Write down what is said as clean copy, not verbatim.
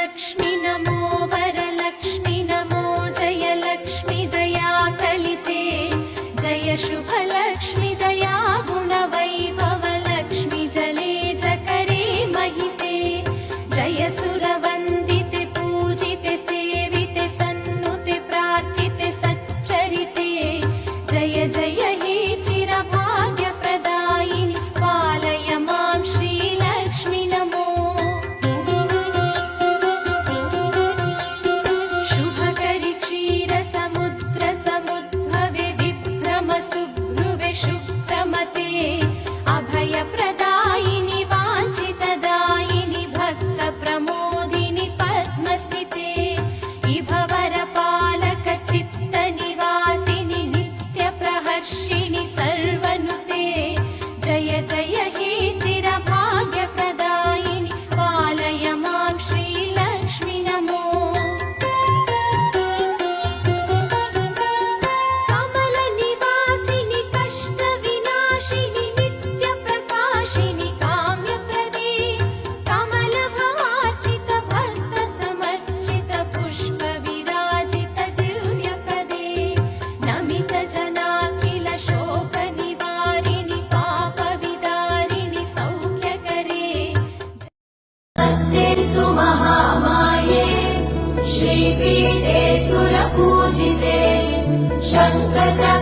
शुभलक्ष्मि नमो वरलक्ष्मि नमो जय लक्ष्मि दया कलिते जय शुभलक्ष्मि दया गुणवैभव लक्ष्मि जले जकरे महिते जय सुरवन्दिते पूजिते सेविते सन्नुते प्रार्थिते सच्चरिते जय जय हे चिरभाग्यप्रदायिनि पालय मां श्रीलक्ष्मि नमो शुभकरि क्षीरसमुद्रसमुद्भवे विभ्रमसुभ्रुवे शुभ्रमते अभयप्रदायिनि वाञ्छितदायिनि भक्तप्रमोदिनि पद्मस्थिते इभवरपालक चित्तनिवासिनि नित्यप्रहर्षिणि सर्वनुते जय जय हे चिरभाग्यप्रदायिनि पालय मां श्रीलक्ष्मि नमो कमलनिवासिनि कष्टविनाशिनि नित्यप्रकाशिनि काम्यप्रदे कमलभवार्चित भक्तसमर्चित पुष्पविराजित दिव्यप्रदे नमित जनाखिल शोकनिवारिणि पापविदारिणि सौख्यकरे नमस्तेऽस्तु महामाये श्रीपीठे सुरपूजिते शङ्खचक्र